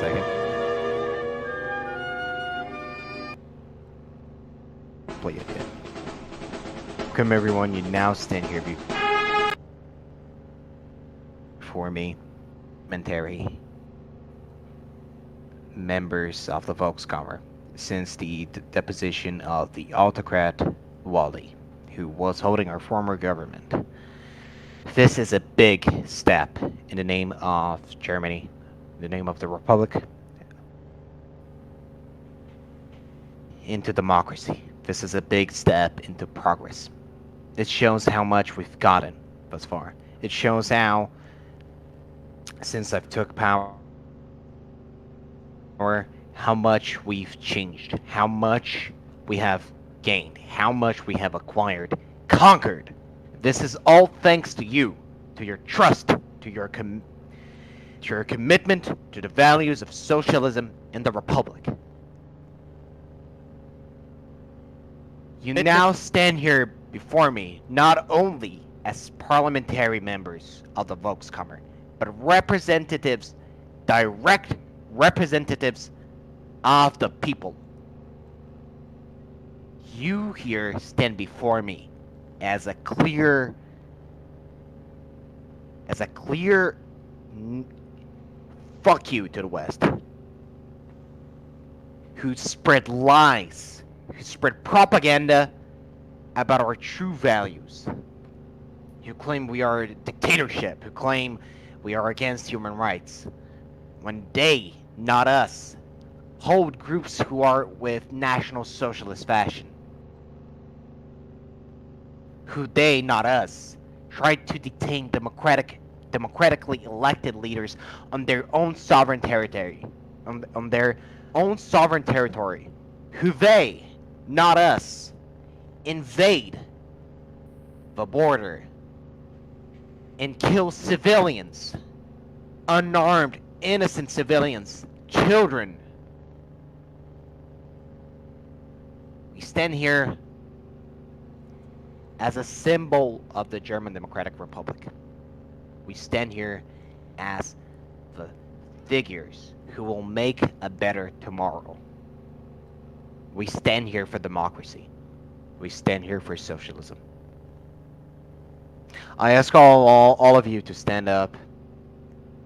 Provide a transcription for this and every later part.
second. Play it again. Welcome everyone, you now stand here before me, parliamentary members of the Volkskammer, since the deposition of the autocrat Wally, who was holding our former government. This is a big step in the name of Germany, in the name of the Republic, into democracy. This is a big step into progress. It shows how much we've gotten thus far. It shows how, since I've took power, how much we've changed, how much we have gained, how much we have acquired, conquered. This is all thanks to you, to your trust, to your commitment to the values of socialism and the Republic. You now stand here before me not only as parliamentary members of the Volkskammer, but representatives, direct representatives of the people. You here stand before me as a clear fuck you to the West, who spread lies, who spread propaganda about our true values, who claim we are a dictatorship, who claim we are against human rights, when they, not us, hold groups who are with National Socialist fashion, who they, not us, try to detain democratically elected leaders on their own sovereign territory, on their own sovereign territory, who they, not us, invade the border and kill civilians, unarmed, innocent civilians, children. We stand here as a symbol of the German Democratic Republic. We stand here as the figures who will make a better tomorrow. We stand here for democracy. We stand here for socialism. I ask all of you to stand up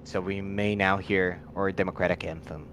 so we may now hear our democratic anthem.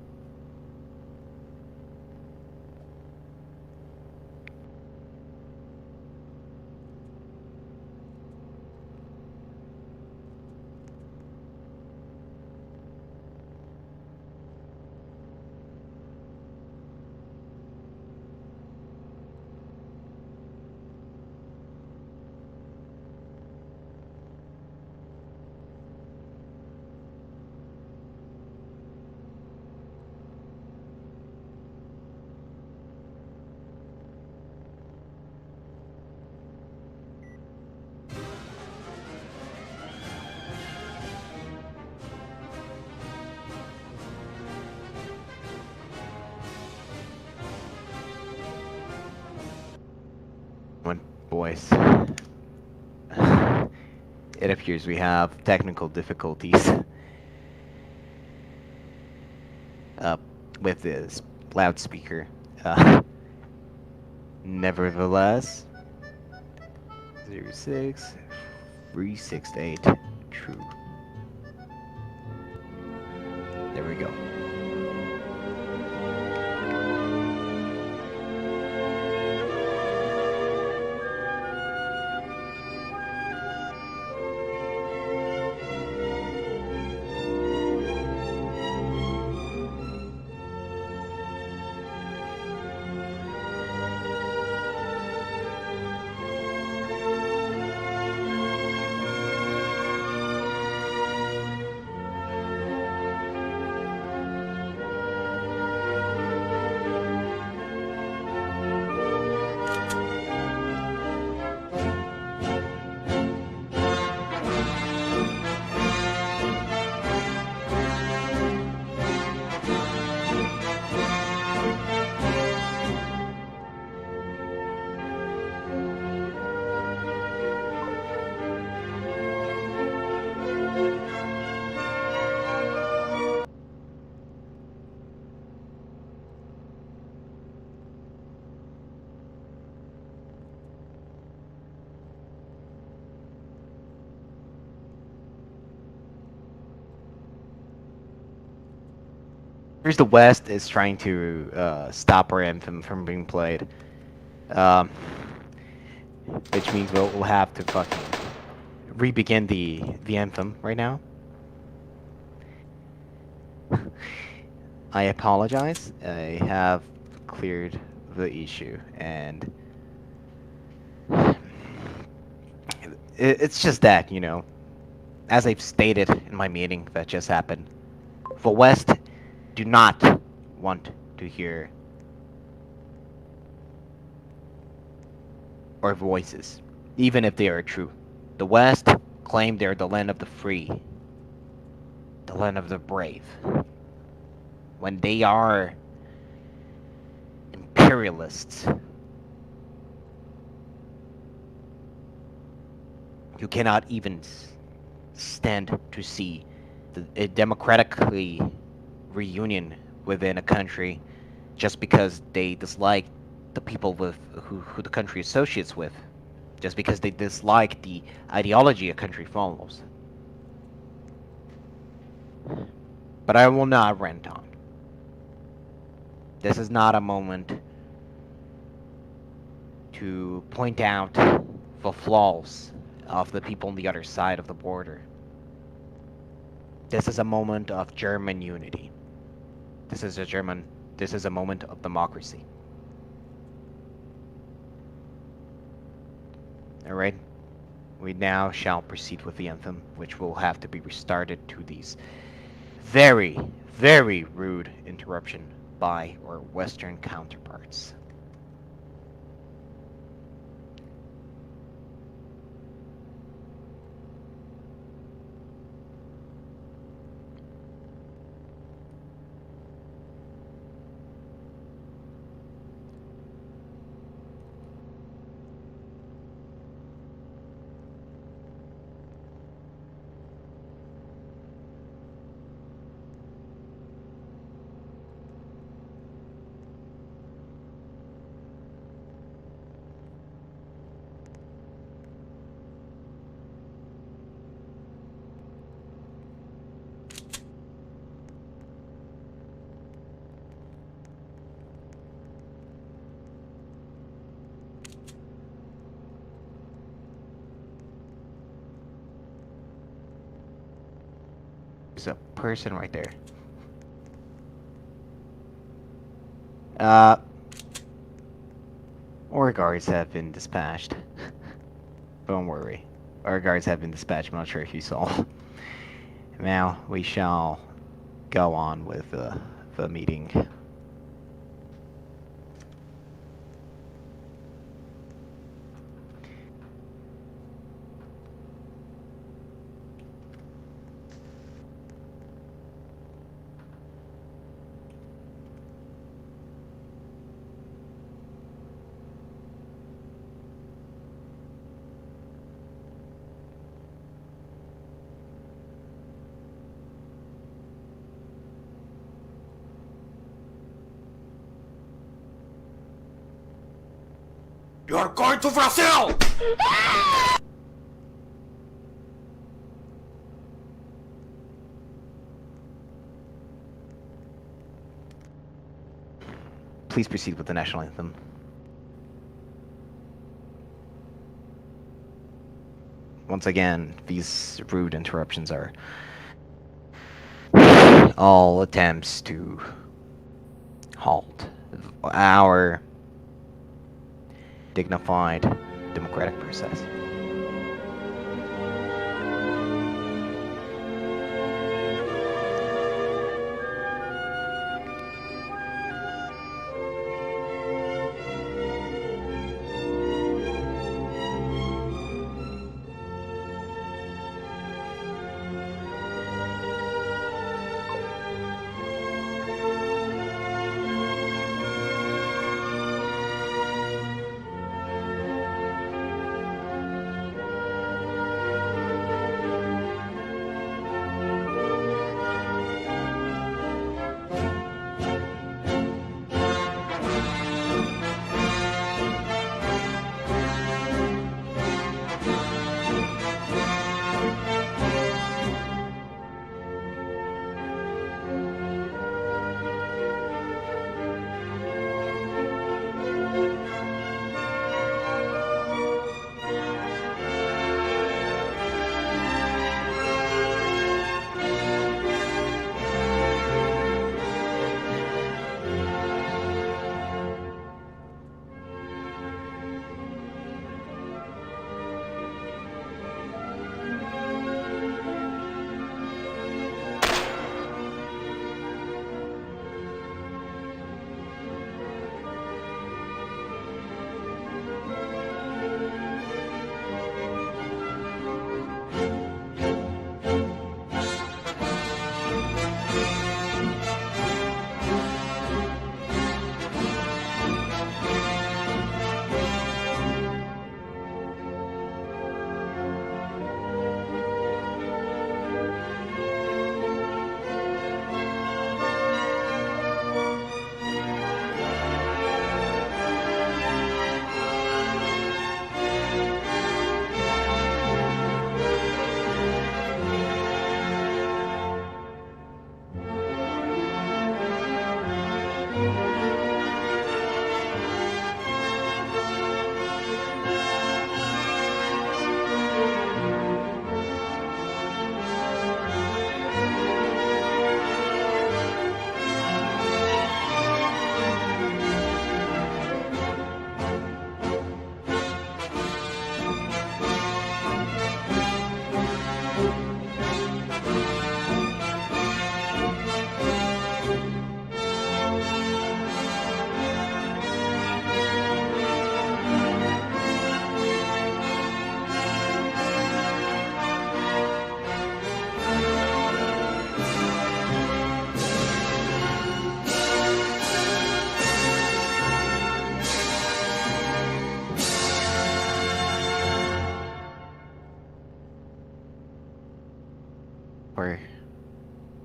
Boys, it appears we have technical difficulties with this loudspeaker. Nevertheless, 06368 true. There we go. Here's the West is trying to stop our anthem from being played. Um, which means we'll have to fucking re-begin the anthem right now. I apologize. I have cleared the issue, and it's just that, as I've stated in my meeting that just happened, the West do not want to hear our voices, even if they are true. The West claim they're the land of the free, the land of the brave, when they are imperialists. You cannot even stand to see a democratically reunion within a country just because they dislike the people with who the country associates with, just because they dislike the ideology a country follows. But I will not rant on. This is not a moment to point out the flaws of the people on the other side of the border. This is a moment of German unity. This is a moment of democracy. Alright? We now shall proceed with the anthem, which will have to be restarted to these very, very rude interruption by our Western counterparts. There's a person right there. Our guards have been dispatched. Don't worry. Our guards have been dispatched. I'm not sure if you saw. Now we shall go on with the meeting. You're going to Brazil! Please proceed with the national anthem. Once again, these rude interruptions are all attempts to halt our dignified democratic process.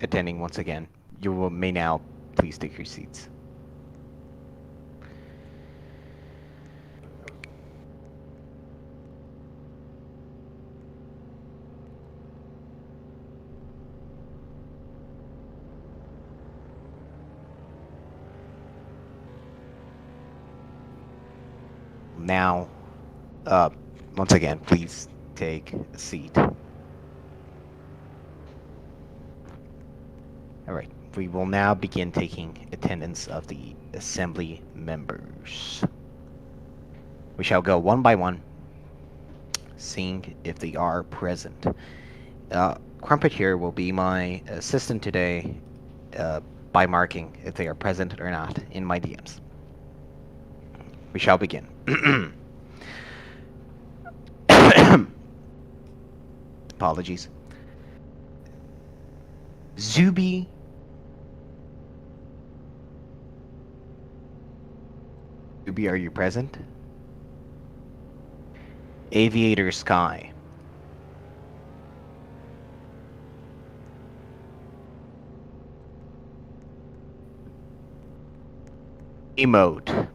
attending once again. May now please take your seats. Now, once again, please take a seat. All right, we will now begin taking attendance of the assembly members. We shall go one by one, seeing if they are present. Crumpet here will be my assistant today by marking if they are present or not in my DMs. We shall begin. Apologies. Zuby. Zuby, are you present? Aviator Sky. Emote.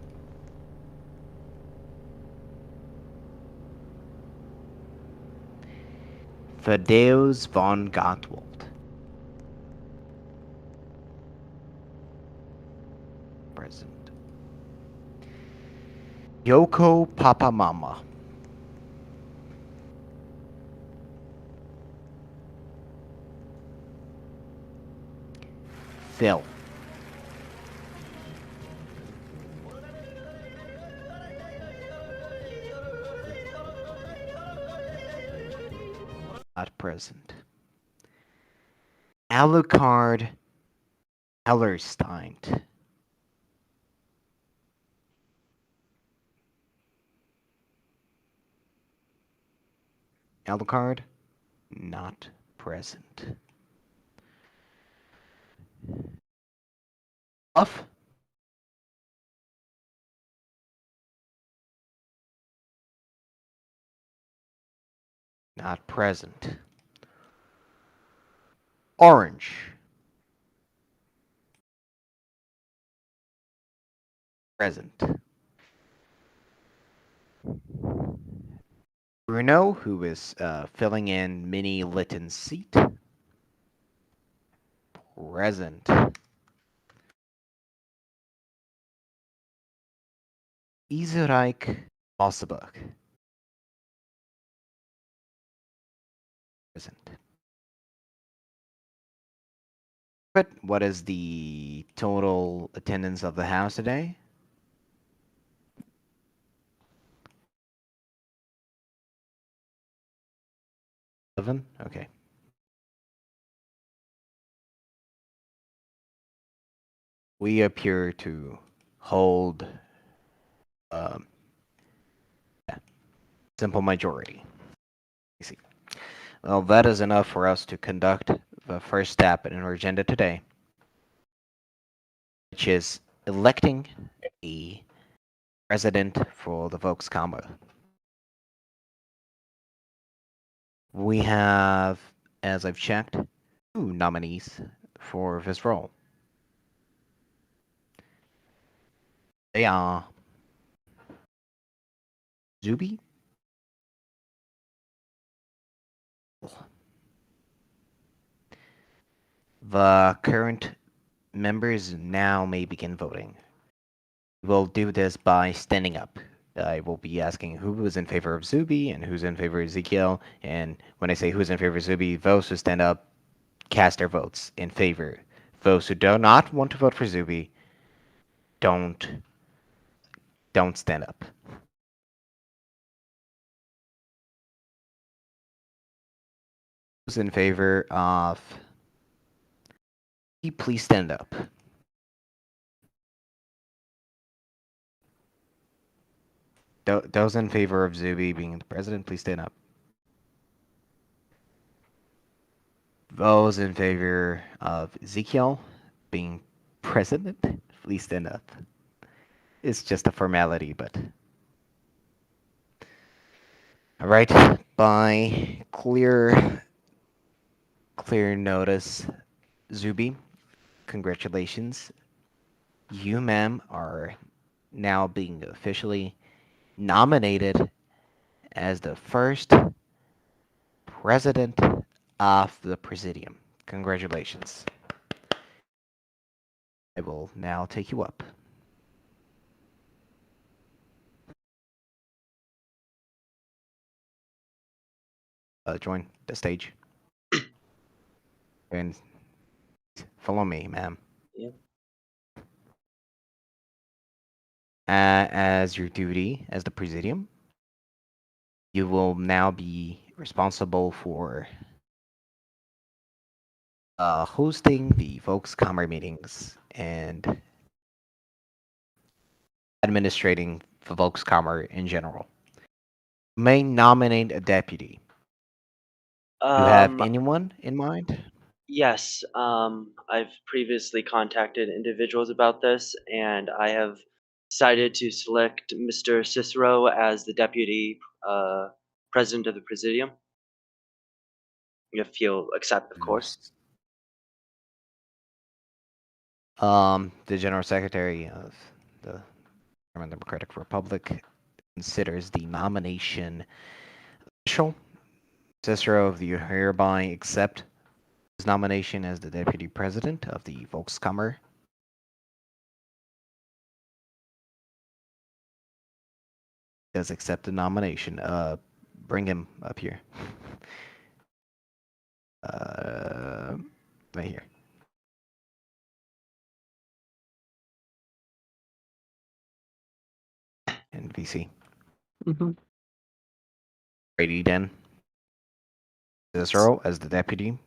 Thaddeus von Gottwald. Present. Yoko Papamama. Phil. Not present. Alucard Ellerstein. Alucard, not present. Buff. Not present. Orange. Present. Bruno, who is filling in Minnie Litton's seat. Present. Iserike Ossebach. Present. But what is the total attendance of the house today? 11? Okay. We appear to hold simple majority. You see. Well, that is enough for us to conduct the first step in our agenda today, which is electing a president for the Volkskammer. We have, as I've checked, 2 nominees for this role. They are Zuby. The current members now may begin voting. We'll do this by standing up. I will be asking who is in favor of Zuby and who's in favor of Ezekiel. And when I say who's in favor of Zuby, those who stand up cast their votes in favor. Those who do not want to vote for Zuby, don't stand up. Who's in favor of Zuby, please stand up. Those in favor of Zuby being the president, please stand up. Those in favor of Ezekiel being president, please stand up. It's just a formality, but... Alright, by clear notice, Zuby, congratulations. You, ma'am, are now being officially nominated as the first president of the Presidium. Congratulations. I will now take you up. Join the stage and follow me, ma'am. Yeah. As your duty as the Presidium, you will now be responsible for hosting the Volkskammer meetings and administrating the Volkskammer in general. You may nominate a deputy. Do you have Um, anyone in mind? yes, I've previously contacted individuals about this, and I have decided to select Mr. Cicero as the deputy president of the Presidium. If you'll accept, of course. The General Secretary of the German Democratic Republic considers the nomination official. Cicero, do you hereby accept his nomination as the deputy president of the Volkskammer? Does accept the nomination. Bring him up here. Right here. And VC. Ready then. Cicero, as the deputy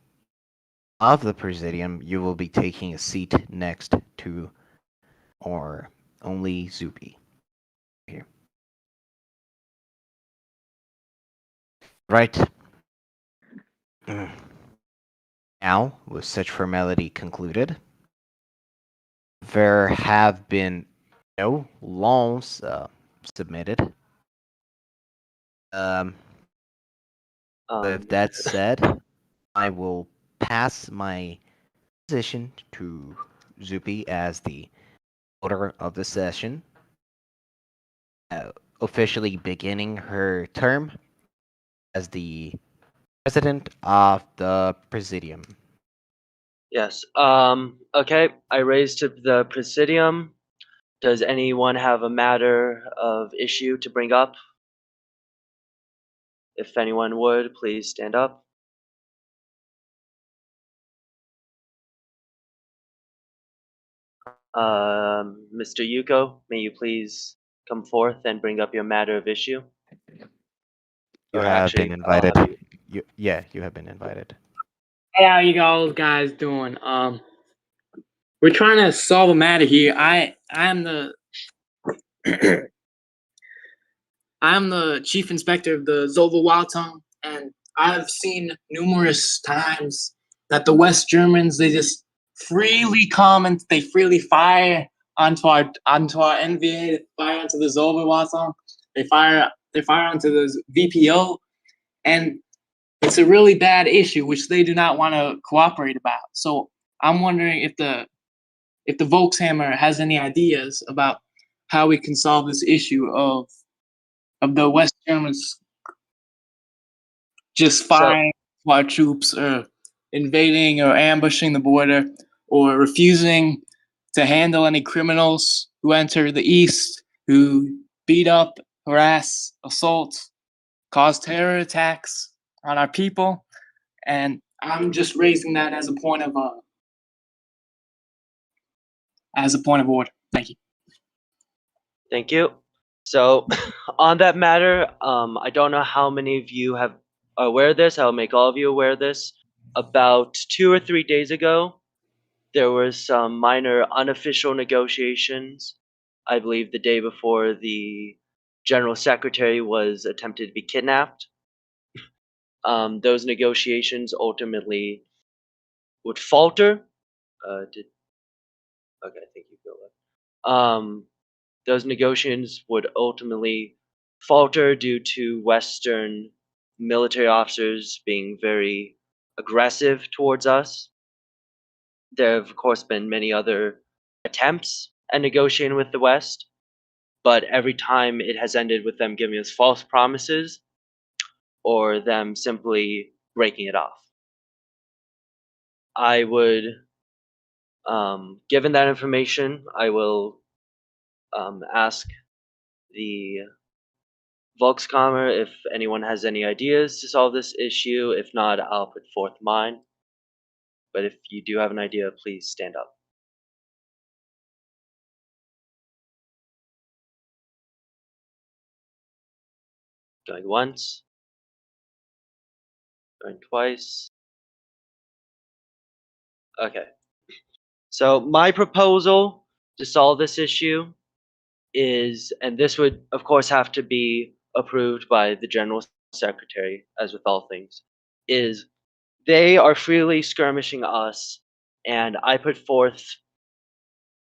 of the Presidium, you will be taking a seat next to or only Zuby. Here. Right. Now, with such formality concluded, there have been no laws submitted. With that said, I will pass my position to Zupi as the order of the session, officially beginning her term as the president of the Presidium. Yes. Okay, I raise to the Presidium. Does anyone have a matter of issue to bring up? If anyone would, please stand up. Mr. Yuko, may you please come forth and bring up your matter of issue? You Or have actually, been I'll invited. have you. You have been invited. Hey, how you guys doing? We're trying to solve a matter here. I'm the I'm the chief inspector of the Zova Wild Tongue, and I've seen numerous times that the West Germans, they just freely comment, they freely fire onto our NVA, they fire onto the Zova Wild Tongue, they fire onto the VPO, and it's a really bad issue which they do not want to cooperate about. So I'm wondering if the Volkskammer has any ideas about how we can solve this issue of the West Germans just firing our troops or invading or ambushing the border or refusing to handle any criminals who enter the East, who beat up, harass, assault, cause terror attacks on our people. And I'm just raising that as a point of order. Thank you. Thank you. So, on that matter, I don't know how many of you are aware of this. I'll make all of you aware of this. About 2 or 3 days ago, there was some minor unofficial negotiations. I believe the day before the general secretary was attempted to be kidnapped. Those negotiations ultimately would falter. Okay, thank you, Bill. Those negotiations would ultimately falter due to Western military officers being very aggressive towards us. There have, of course, been many other attempts at negotiating with the West, but every time it has ended with them giving us false promises or them simply breaking it off. I would, given that information, I will ask the Volkskammer if anyone has any ideas to solve this issue. If not, I'll put forth mine. But if you do have an idea, please stand up. Going once, going twice. Okay. So my proposal to solve this issue is, and this would of course have to be approved by the General Secretary, as with all things, is they are freely skirmishing us, and I put forth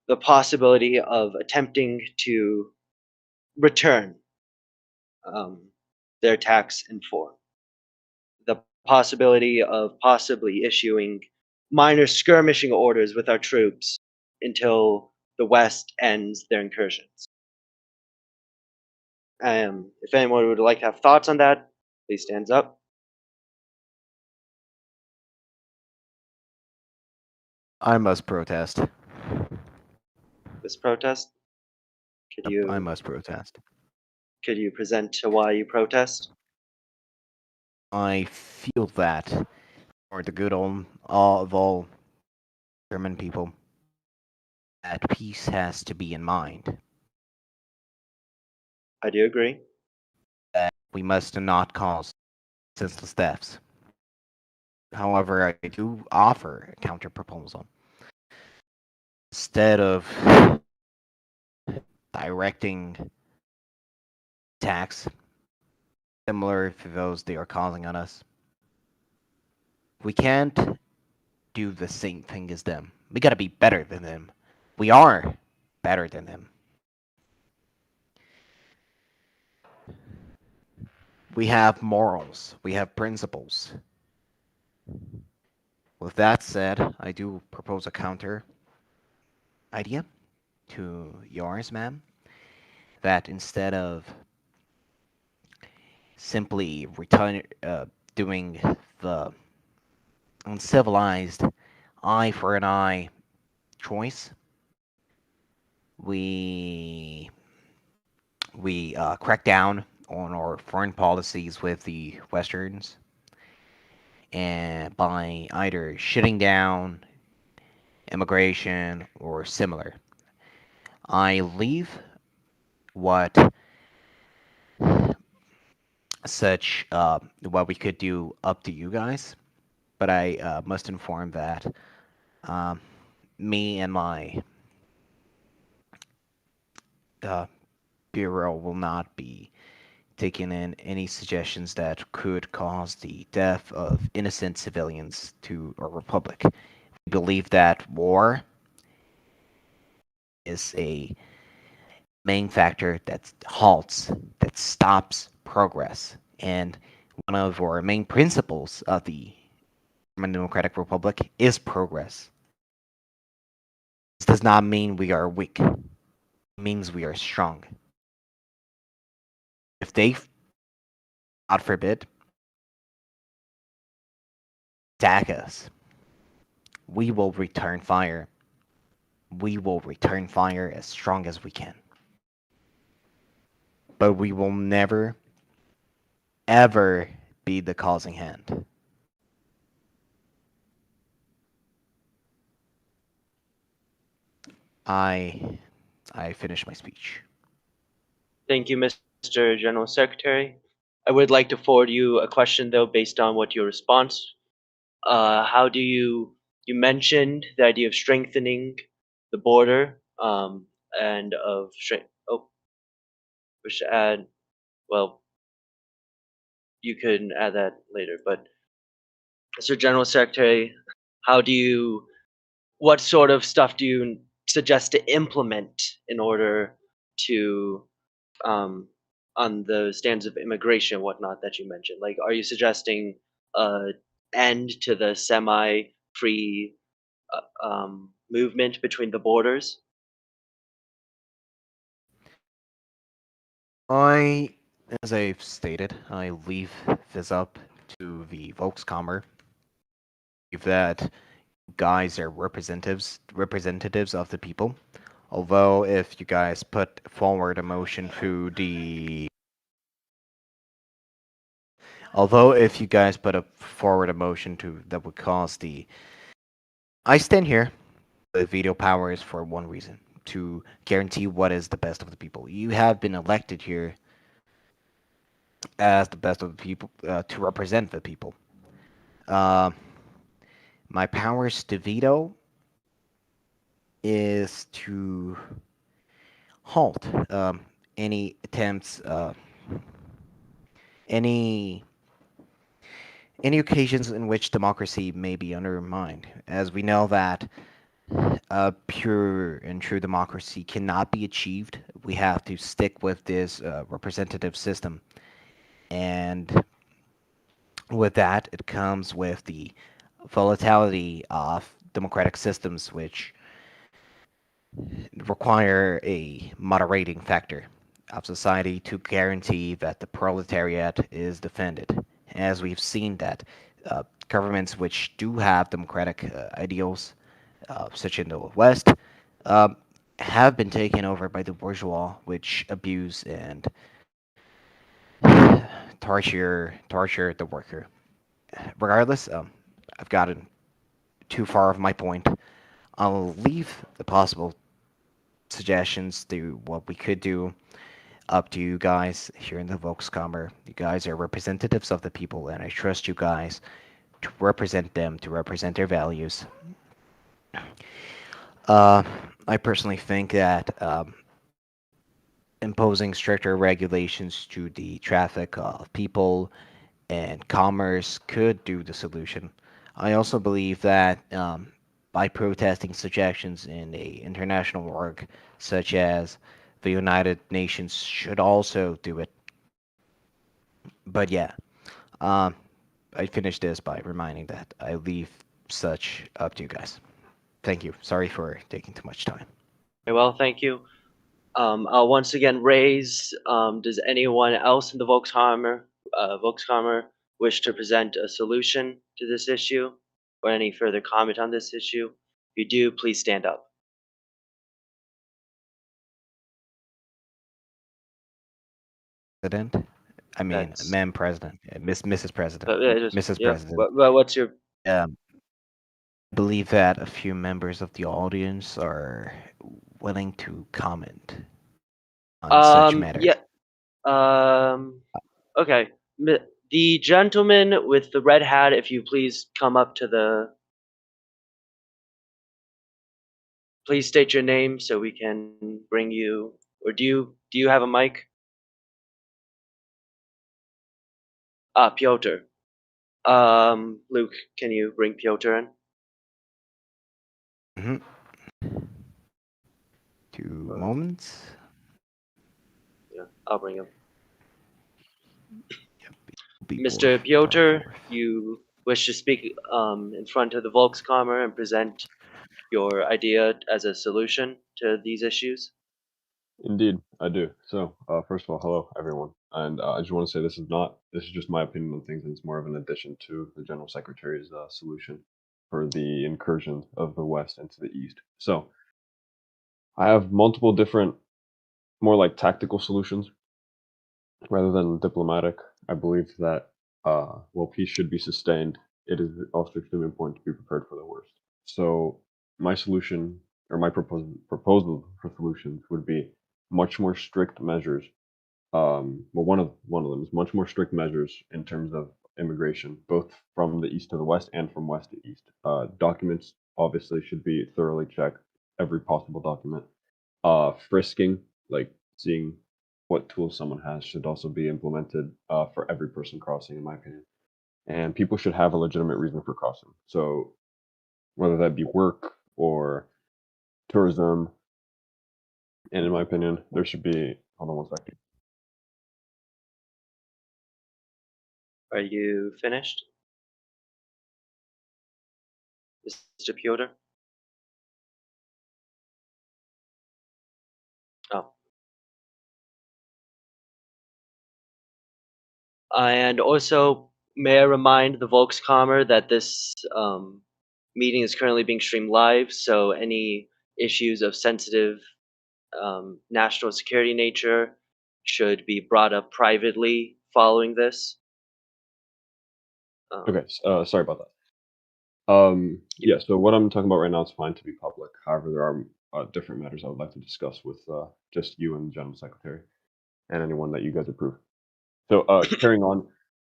the possibility of attempting to return their attacks in form. The possibility of possibly issuing minor skirmishing orders with our troops until the West ends their incursions. If anyone would like to have thoughts on that, please stand up. I must protest. This protest. Could I you must protest. present to why you protest? I feel that for the good of all German people, that peace has to be in mind. I do agree. That we must not cause senseless deaths. However, I do offer a counter proposal. Instead of directing attacks similar to those they are causing on us, we can't do the same thing as them. We gotta be better than them. We are better than them. We have morals. We have principles. With that said, I do propose a counter idea to yours, ma'am. That instead of simply doing the uncivilized eye for an eye choice, we crack down on our foreign policies with the westerns, and by either shutting down immigration or similar. I leave what what we could do up to you guys, but I must inform that um, me and my uh, bureau will not be taking in any suggestions that could cause the death of innocent civilians to our republic. We believe that war is a main factor that halts, that stops progress. And one of our main principles of the German Democratic Republic is progress. This does not mean we are weak. It means we are strong. If they, God forbid, attack us, we will return fire. We will return fire as strong as we can. But we will never, ever be the causing hand. I finish my speech. Thank you, Mr. General Secretary. I would like to forward you a question, though, based on what your response. How do you mentioned the idea of strengthening the border, and of we should add. Well, you can add that later, but Mr. General Secretary, how do you? What sort of stuff do you suggest to implement in order to um, on the stands of immigration and whatnot that you mentioned? Like, are you suggesting end to the semi-free movement between the borders? As I've stated, I leave this up to the Volkskammer. If that guys are representatives of the people. Although if you guys put forward a motion to the Although if you guys forward a motion to that would cause the I stand here with veto powers for one reason, to guarantee what is the best of the people. You have been elected here as the best of the people to represent the people. Uh, my powers to veto is to halt any attempts, any any occasions in which democracy may be undermined, as we know that pure and true democracy cannot be achieved. We have to stick with this representative system, and with that, it comes with the volatility of democratic systems, which require a moderating factor of society to guarantee that the proletariat is defended. As we've seen that governments which do have democratic ideals, such in the West, uh, have been taken over by the bourgeois, which abuse and torture the worker. Regardless, I've gotten too far of my point. I'll leave the possible suggestions to what we could do up to you guys here in the Volkskammer. You guys are representatives of the people, and I trust you guys to represent them, to represent their values. Uh, I personally think that imposing stricter regulations to the traffic of people and commerce could do the solution. I also believe that by protesting suggestions in a international org such as the United Nations should also do it. But yeah, um, I finish this by reminding that I leave such up to you guys. Thank you. Sorry for taking too much time. Very well, thank you. I'll once again raise, does anyone else in the Volkskammer wish to present a solution to this issue or any further comment on this issue? If you do, please stand up. President, I mean, That's, Ma'am President, Mrs. President, Mrs. yeah, President. what's your, Um, I believe that a few members of the audience are willing to comment on such matter. yeah, um, okay. The gentleman with the red hat, if you please come up to please state your name so we can bring you, or do you have a mic? Piotr. Luke, can you bring Piotr in? Mhm. 2 moments. Yeah, I'll bring him. Yep, be Mr. forth, brought Piotr, forth. you wish to speak in front of the Volkskammer and present your idea as a solution to these issues? Indeed, I do. So, first of all, hello everyone, and I just want to say this is just my opinion on things, and it's more of an addition to the General Secretary's solution for the incursion of the West into the East. So, I have multiple different, more like tactical solutions rather than diplomatic. I believe that while peace should be sustained, it is also extremely important to be prepared for the worst. So, my solution or my proposal for solutions would be much more strict measures. Well, one of them is much more strict measures in terms of immigration, both from the east to the west and from west to east. Documents obviously should be thoroughly checked, every possible document. Frisking, like seeing what tools someone has, should also be implemented for every person crossing, in my opinion. And people should have a legitimate reason for crossing. So whether that be work or tourism, and in my opinion, there should be. Hold on one second. Are you finished? Mr. Piotr? Oh. And also, may I remind the Volkskammer that this meeting is currently being streamed live, so any issues of sensitive national security nature should be brought up privately following this. Okay, sorry about that. Yeah. Yeah, so what I'm talking about right now is fine to be public. However, there are different matters I would like to discuss with just you and the General Secretary and anyone that you guys approve. So, carrying on,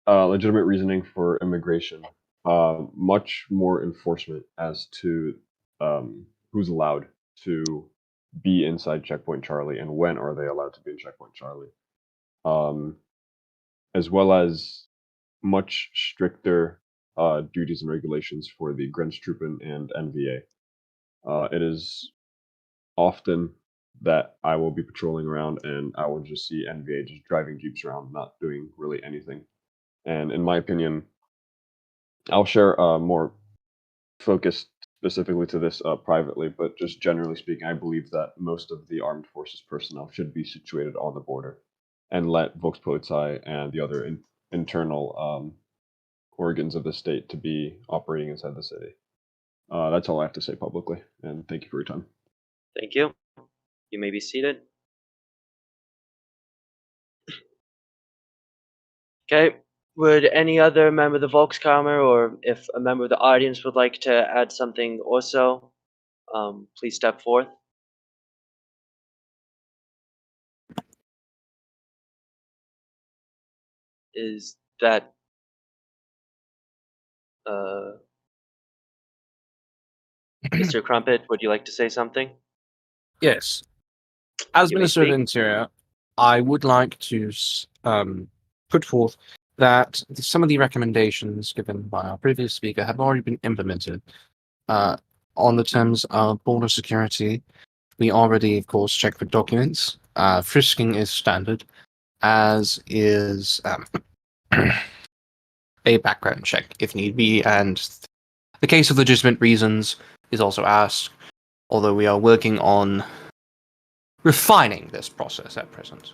legitimate reasoning for immigration, much more enforcement as to who's allowed to be inside Checkpoint Charlie and when are they allowed to be in Checkpoint Charlie, um, as well as much stricter duties and regulations for the Grenztruppen and NVA. It is often that I will be patrolling around and I will just see NVA just driving jeeps around, not doing really anything. And in my opinion, I'll share more focused specifically to this privately, but just generally speaking, I believe that most of the armed forces personnel should be situated on the border and let Volkspolizei and the other internal organs of the state to be operating inside the city. That's all I have to say publicly, and thank you for your time. Thank you. You may be seated. Okay. Would any other member of the Volkskammer, or if a member of the audience would like to add something also, please step forth. Is that Mr. Crumpet, would you like to say something? Yes. As You may Minister of speak. Interior, I would like to put forth that some of the recommendations given by our previous speaker have already been implemented. On the terms of border security, we already, of course, check for documents. Frisking is standard, as is a background check if need be, and the case of legitimate reasons is also asked, although we are working on refining this process at present.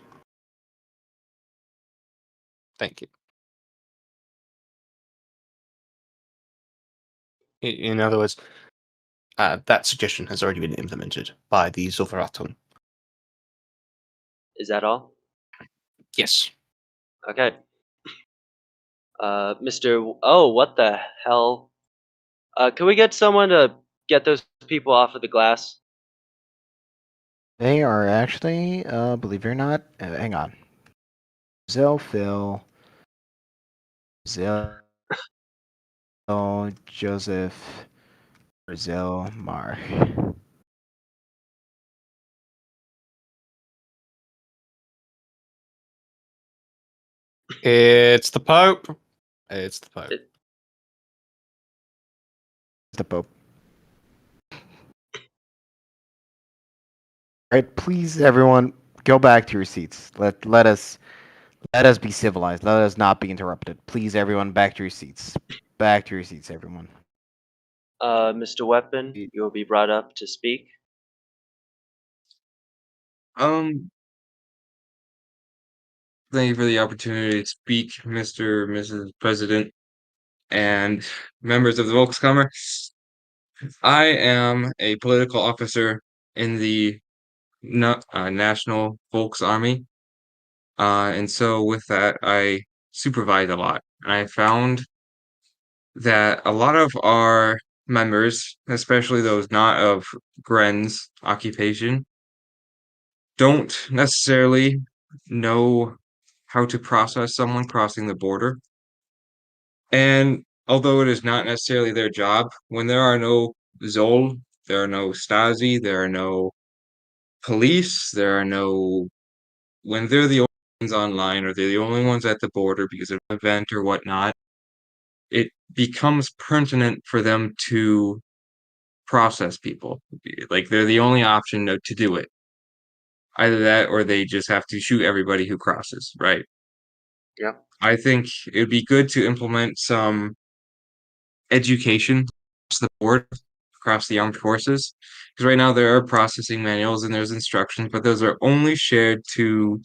Thank you. In other words, that suggestion has already been implemented by the Silveratum. Is that all? Yes. Okay. Mr. Oh, what the hell? Can we get someone to get those people off of the glass? They are actually, believe it or not, hang on. Brazil, Phil, Brazil, Joseph, Brazil, Mark. It's the Pope. It's the Pope. The Pope. Alright, please everyone, go back to your seats. Let us be civilized. Let us not be interrupted. Please everyone, back to your seats. Back to your seats, everyone. Mr. Weapon, you will be brought up to speak. Thank you for the opportunity to speak, Mr. and Mrs. President, and members of the Volkskammer. I am a political officer in the National Volks Army, and so with that, I supervise a lot. And I found that a lot of our members, especially those not of Gren's occupation, don't necessarily know how to process someone crossing the border. And although it is not necessarily their job, when there are no Zoll, there are no Stasi, there are no police, there are no, when they're the only ones online or they're the only ones at the border because of an event or whatnot, it becomes pertinent for them to process people. Like they're the only option to do it. Either that or they just have to shoot everybody who crosses, right? Yeah. I think it would be good to implement some education across the board across the armed forces. Because right now there are processing manuals and there's instructions, but those are only shared to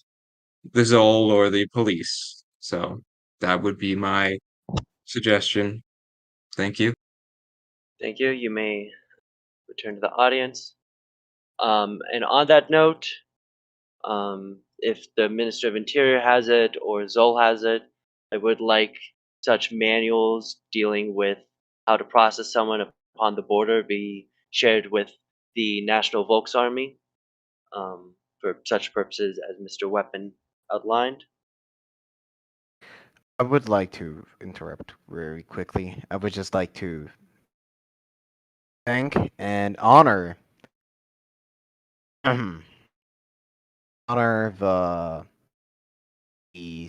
the ZOL or the police. So that would be my suggestion. Thank you. Thank you. You may return to the audience. And on that note, if the Minister of Interior has it or ZOL has it, I would like such manuals dealing with how to process someone upon the border be shared with the National Volksarmy for such purposes as Mr. Weapon outlined. I would like to interrupt very quickly. I would just like to thank and honor honor the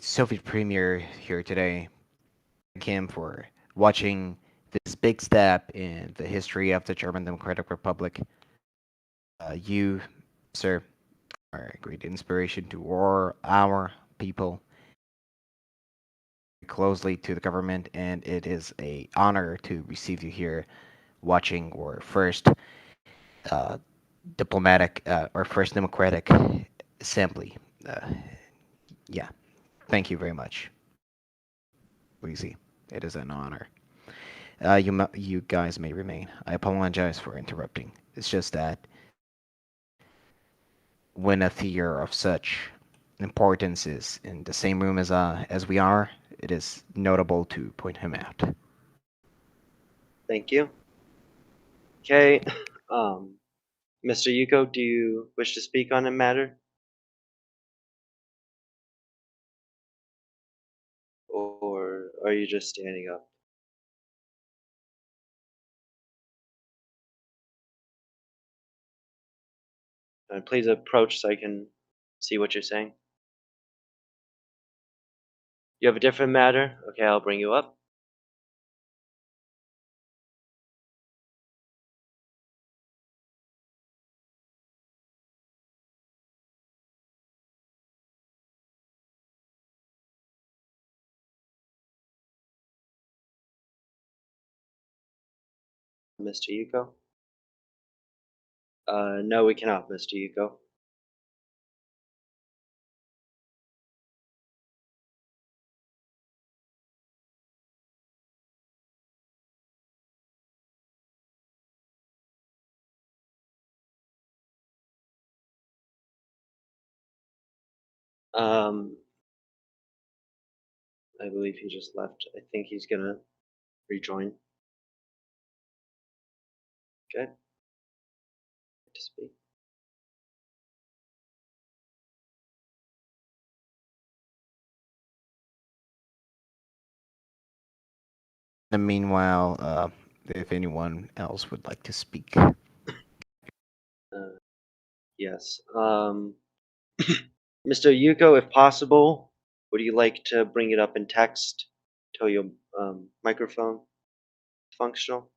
Soviet premier here today. Thank him for watching this big step in the history of the German Democratic Republic. You, sir, are a great inspiration to all our people closely to the government, and it is a honor to receive you here watching our first uh, first democratic assembly. Uh, yeah, thank you very much, Weezy. It is an honor. You guys may remain. I apologize for interrupting. It's just that when a figure of such importance is in the same room as we are, it is notable to point him out. Thank you. Okay. Mr. Yuko, do you wish to speak on a matter? Or are you just standing up? Please approach so I can see what you're saying. You have a different matter? Okay, I'll bring you up. Mr. Yuko? No, we cannot, Mr. Yuko. I believe he just left. I think he's gonna rejoin. Okay. To speak. And meanwhile, if anyone else would like to speak, Yes. Mr. Yuko, if possible, would you like to bring it up in text till your microphone is functional?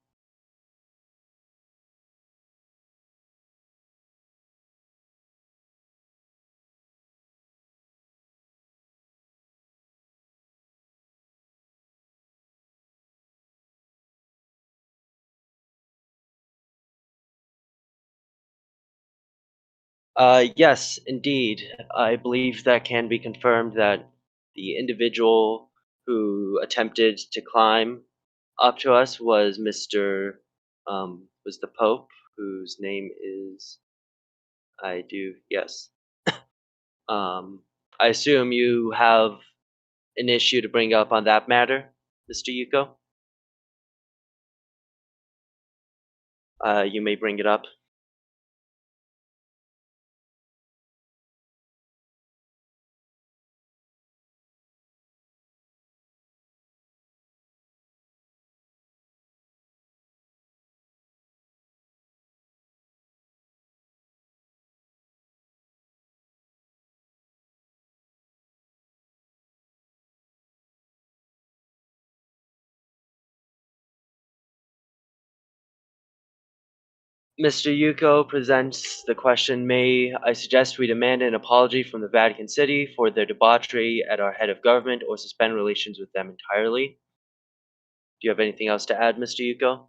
Yes, indeed. I believe that can be confirmed that the individual who attempted to climb up to us was was the Pope, whose name is, yes. Um, I assume you have an issue to bring up on that matter, Mr. Yuko? You may bring it up. Mr. Yuko presents the question, may I suggest we demand an apology from the Vatican City for their debauchery at our head of government or suspend relations with them entirely? Do you have anything else to add, Mr. Yuko?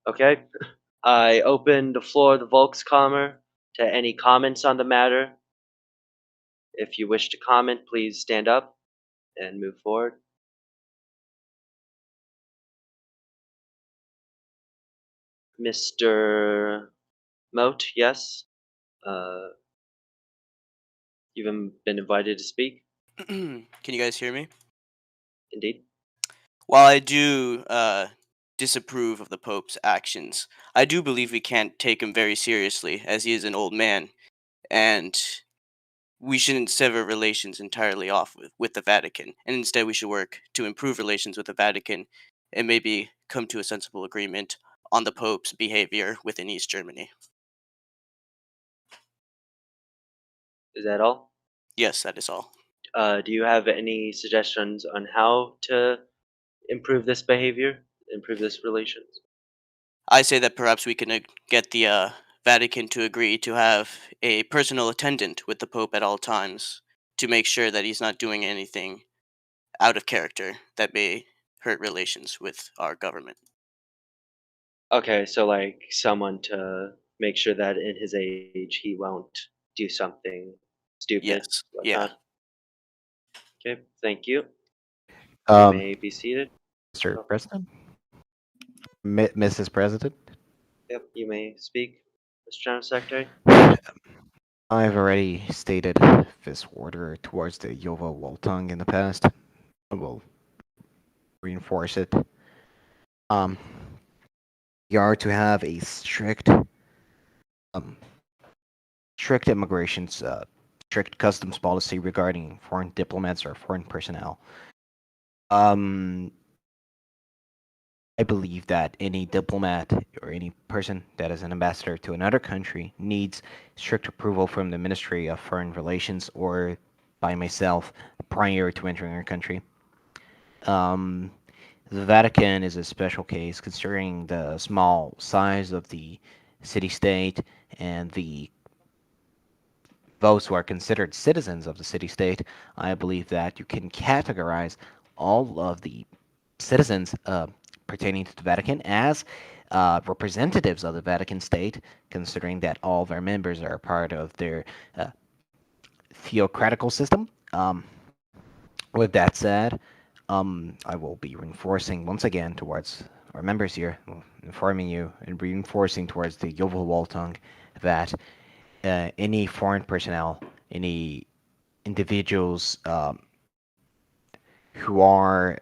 Okay. I open the floor of the Volkskammer to any comments on the matter. If you wish to comment, please stand up and move forward. Mr. Moat, yes. You've been invited to speak. Can you guys hear me? Indeed. While I do disapprove of the Pope's actions, I do believe we can't take him very seriously, as he is an old man, and we shouldn't sever relations entirely off with the Vatican, and instead we should work to improve relations with the Vatican and maybe come to a sensible agreement on the Pope's behavior within East Germany. Is that all? Yes, that is all. Do you have any suggestions on how to improve this behavior, improve this relations? I say that perhaps we can get the Vatican to agree to have a personal attendant with the Pope at all times to make sure that he's not doing anything out of character that may hurt relations with our government. Okay, so like someone to make sure that in his age he won't do something stupid, Yes. Yeah. whatnot. Okay, thank you. You Um, may be seated. Mr. Oh. President, Mrs. President, Yep, you may speak, Mr. General Secretary. I've already stated this order towards the Yova Waltung in the past. I will reinforce it. Um, we are to have a strict immigrations, strict customs policy regarding foreign diplomats or foreign personnel. I believe that any diplomat or any person that is an ambassador to another country needs strict approval from the Ministry of Foreign Relations or by myself prior to entering our country. The Vatican is a special case considering the small size of the city-state and those who are considered citizens of the city-state. I believe that you can categorize all of the citizens pertaining to the Vatican as representatives of the Vatican State, considering that all of their members are part of their theocratical system. With that said, I will be reinforcing once again towards our members here, informing you and reinforcing towards the Yovel Waltung that any foreign personnel, any individuals who are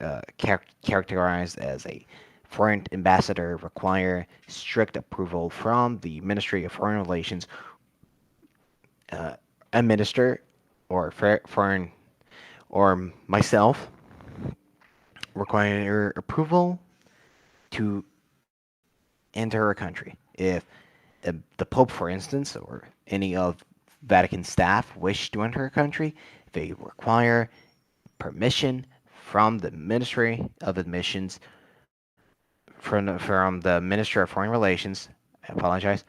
characterized as a foreign ambassador require strict approval from the Ministry of Foreign Relations, a minister or foreign or myself require approval to enter a country. If the Pope, for instance, or any of Vatican staff wish to enter a country, they require permission from the Ministry of Admissions, from the Minister of Foreign Relations, I apologize,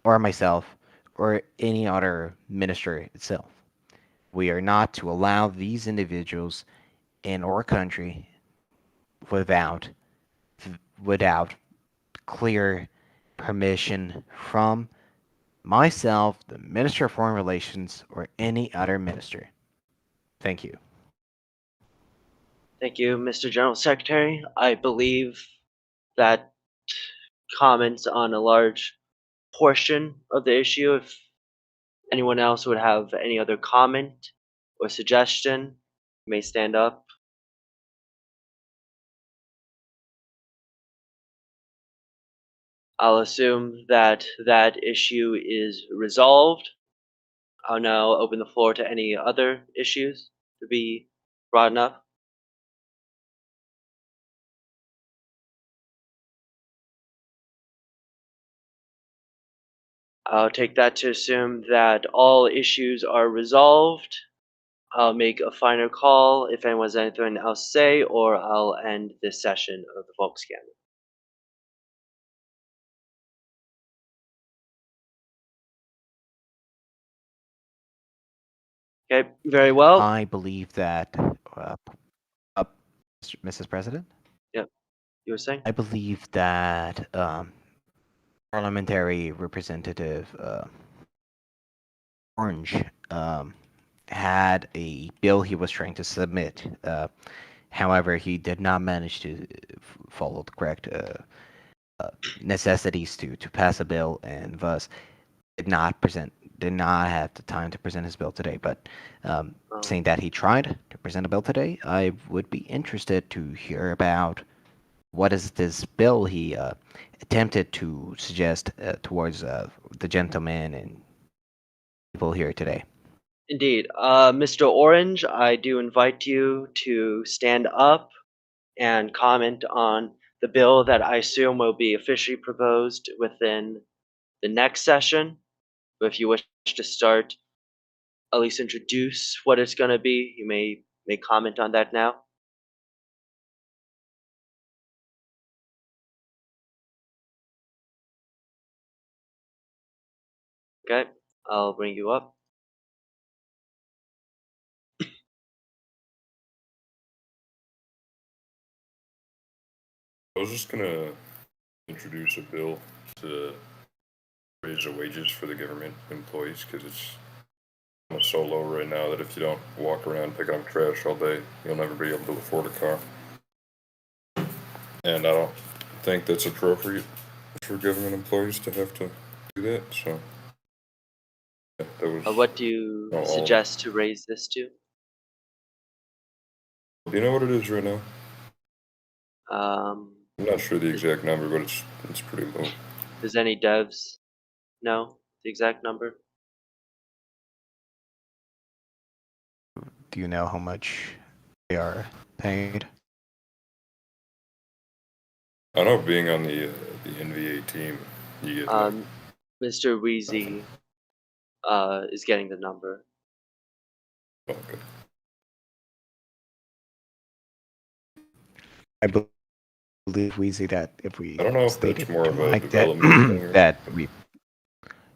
or myself, or any other minister itself. We are not to allow these individuals in our country without without clear permission from myself, the Minister of Foreign Relations, or any other minister. Thank you. Thank you, Mr. General Secretary. I believe that comments on a large portion of the issue. If anyone else would have any other comment or suggestion, you may stand up. I'll assume that that issue is resolved. I'll now open the floor to any other issues to be brought up. I'll take that to assume that all issues are resolved. I'll make a final call if anyone has anything else to say, or I'll end this session of the Volkskammer. Okay, very well. I believe that, Mrs. President, Yep, you were saying? I believe that parliamentary representative Orange had a bill he was trying to submit. However, he did not manage to follow the correct necessities to pass a bill, and thus did not have the time to present his bill today. But saying that he tried to present a bill today, I would be interested to hear about what is this bill he attempted to suggest towards the gentleman and people here today. Indeed. Mr. Orange, I do invite you to stand up and comment on the bill that I assume will be officially proposed within the next session. But if you wish to start, at least introduce what it's going to be, you may comment on that now. Okay, I'll bring you up. I was just gonna introduce a bill to raise the wages for the government employees because it's so low right now that if you don't walk around picking up trash all day, you'll never be able to afford a car. And I don't think that's appropriate for government employees to have to do that. So yeah, that was. What do you suggest to raise this to? Do you know what it is right now? Um, I'm not sure the exact number, but it's pretty low. Does any devs know the exact number? Do you know how much they are paid? I know being on the NVA team, you get like, Mr. Wheezy is getting the number. okay. I believe Wheezy that if we I don't know if stated that's more to of a Mike development thing or that we.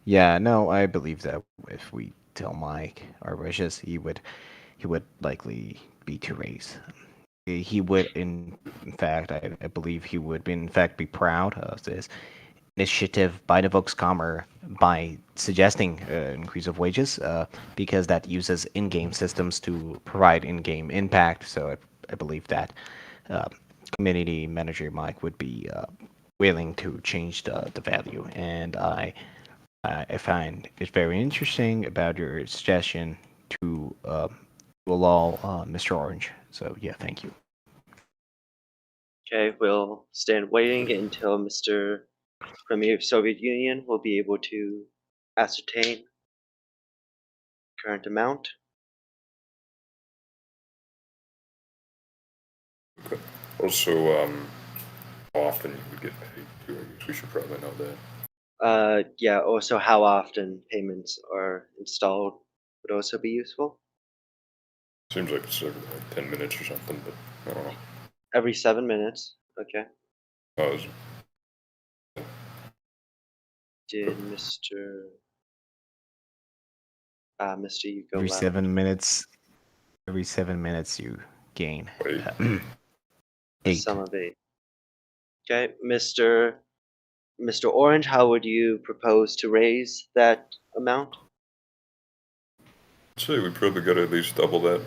Yeah, no, I believe that if we tell Mike our wishes, he would likely be to raise. He would, in fact, I believe he would, in fact, be proud of this initiative by the Volkskammer by suggesting increase of wages, because that uses in-game systems to provide in-game impact. So I believe that community manager Mike would be willing to change the value, and I find it very interesting about your suggestion to allow Mr. Orange. So yeah, thank you. Okay, we'll stand waiting until Mr. Premier of Soviet Union will be able to ascertain current amount. Okay. Also, how often you would get paid too, I guess we should probably know that. Yeah, also how often payments are installed would also be useful. Seems like it's every like 10 minutes or something, but I don't know. Every 7 minutes. Okay. Oh, is it? Did Mr. You go Every loud. 7 minutes. Every 7 minutes you gain. Wait. 8. Sum of 8. Okay, Mr. Orange, how would you propose to raise that amount? I'd say we probably got to at least double that.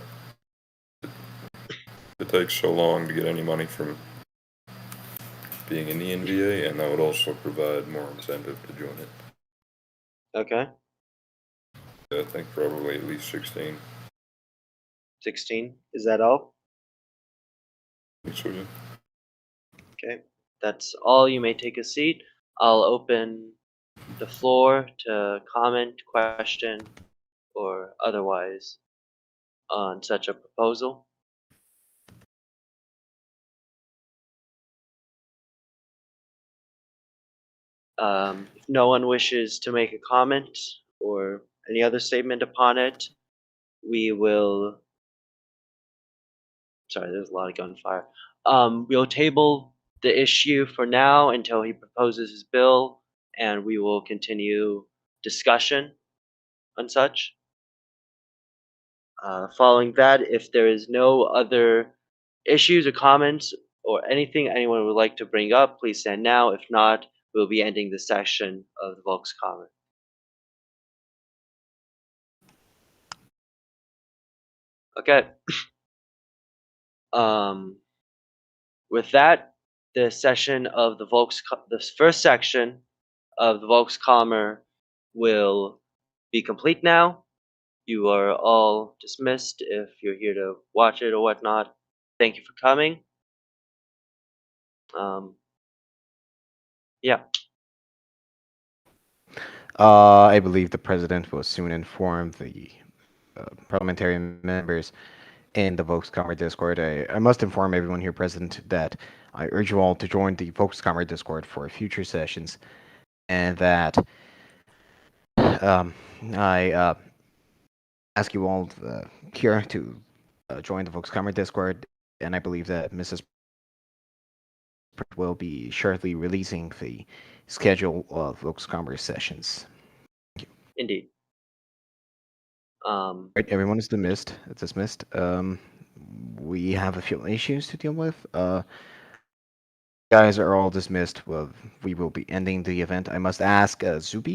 It takes so long to get any money from being in the NVA, and that would also provide more incentive to join it. Okay. I think probably at least 16. 16. Is that all? I think so, yeah. Okay. That's all. You may take a seat. I'll open the floor to comment, question, or otherwise on such a proposal. If no one wishes to make a comment or any other statement upon it, we will. Sorry, there's a lot of gunfire. We'll table the issue for now until he proposes his bill, and we will continue discussion on such. Following that, if there is no other issues or comments or anything anyone would like to bring up, please stand now. If not, we'll be ending the session of the Volkskammer. Okay. With that, the session of the this first section of the Volkskammer will be complete now. You are all dismissed if you're here to watch it or whatnot. Thank you for coming. Yeah. I believe the president will soon inform the parliamentary members in the Volkskammer Discord. I must inform everyone here present that I urge you all to join the Volkskammer Discord for future sessions, and that I ask you all here to join the Volkskammer Discord, and I believe that Mrs. will be shortly releasing the schedule of Volkskammer sessions. Indeed. Right, everyone is dismissed. We have a few issues to deal with. Guys are all dismissed. Well, we will be ending the event. I must ask Zuby